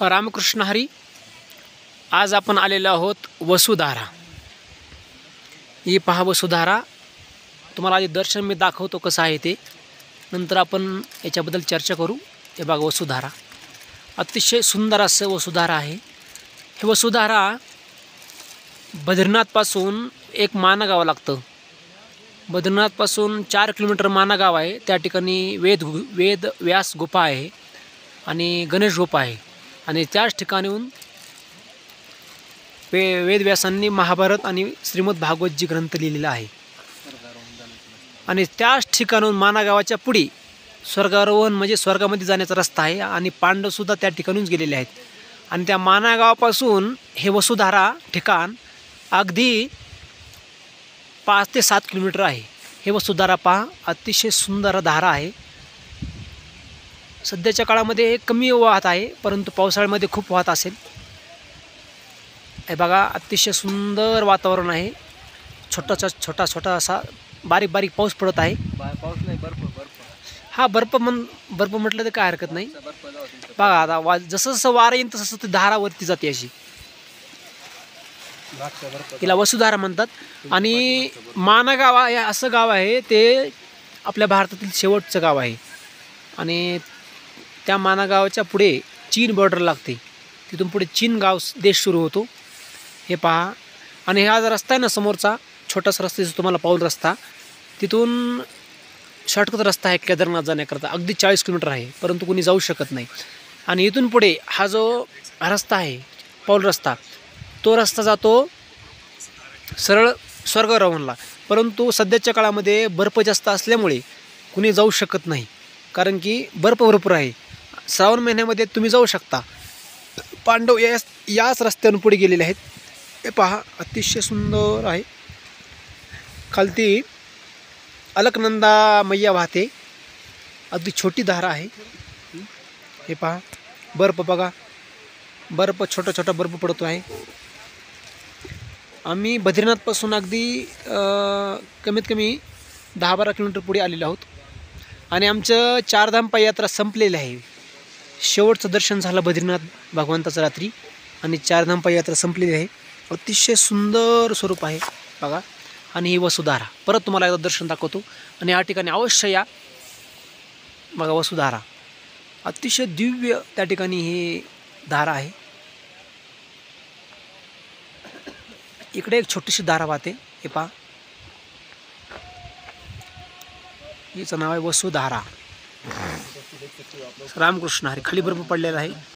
रामकृष्ण हरी. आज आपण आलेलो आहोत वसुधारा. ही पहा वसुधारा. तुम्हाला आधी दर्शन मी दाखवतो कसं आहे ते, नंतर आपण याच्याबद्दल चर्चा करू. हे बघा वसुधारा, अतिशय सुंदर असं वसुधारा आहे. हे वसुधारा बद्रीनाथपासून एक माना गाव लागतं. बद्रीनाथपासून 4 किलोमीटर माना गाव आहे. त्या ठिकाणी वेद व्यास गुफा आहे आणि गणेश गुफा आहे. आणि त्याच ठिकाणून वेदव्यासांनी महाभारत आणि श्रीमद भागवत ग्रंथ लिहिलेला आहे. आणि त्याच ठिकाणून माना गावाच्या पुढे स्वर्गारोहण म्हणजे स्वर्गामध्ये जाण्याचा रस्ता आहे. आणि पांडवसुद्धा त्या ठिकाणूनच गेलेले आहेत. आणि त्या माना गावापासून हे वसुधारा ठिकाण अगदी 5 ते 7 किलोमीटर आहे. हे वसुधारा पहा, अतिशय सुंदर धारा आहे. सध्याच्या काळामध्ये कमी वाहत आहे, परंतु पावसाळ्यामध्ये खूप वाहत असेल. हे बघा, अतिशय सुंदर वातावरण आहे. छोटा असा बारीक बारीक पाऊस पडत आहे. पाऊस नाही, बर्फ. हा बर्फ म्हटलं तर काय हरकत नाही. बघा आता जसं जसं वारं येईल तसं ती धारा वरती जाते अशी. तिला वसुधारा म्हणतात. आणि माना गाव आहे असं गाव आहे, ते आपल्या भारतातील शेवटचं गाव आहे. आणि त्या माना गावाच्या पुढे चीन बॉर्डर लागते. तिथून पुढे चीन गाव देश सुरू होतो. हे पहा. आणि हा जो रस्ता आहे ना समोरचा, छोटासा रस्ता तुम्हाला पाऊल रस्ता, तिथून शॉर्टकट रस्ता आहे केदारनाथ जाण्याकरता. अगदी 40 किलोमीटर आहे, परंतु कोणी जाऊ शकत नाही. आणि इथून पुढे हा जो रस्ता आहे पाऊल रस्ता, तो रस्ता जातो सरळ स्वर्गारोहणला. परंतु सध्याच्या काळामध्ये बर्फ जास्त असल्यामुळे कुणी जाऊ शकत नाही, कारण की बर्फ भरपूर आहे. श्रावण महिन्यामध्ये तुम्ही जाऊ शकता. पांडव याच रस्त्यावरून पुढे गेलेले आहेत. हे पहा, अतिशय सुंदर आहे. खालती अलकनंदा मैया वाहते. अगदी छोटी धारा आहे. हे पहा, बर्फ बघा, बर्फ छोटा बर्फ पडतो आहे. आम्ही बद्रीनाथपासून अगदी कमीत कमी 10-12 किलोमीटर पुढे आलेलो आहोत. आणि आमचं 4 धाम पाययात्रा संपलेलं आहे. शेवटचं दर्शन झालं बद्रीनाथ भगवंताचं रात्री, आणि 4 धाम पाययात्रा संपलेली आहे. अतिशय सुंदर स्वरूप आहे बघा. आणि ही वसुधारा परत तुम्हाला एकदा दर्शन दाखवतो. आणि या ठिकाणी अवश्य या. बघा वसुधारा, अतिशय दिव्य त्या ठिकाणी ही धारा आहे. इकडे एक छोटीशी धारा वाहते. हे पहा, हिचं नाव आहे वसुधारा. रामकृष्ण हरी. खाली बर्फ पडलेला आहे.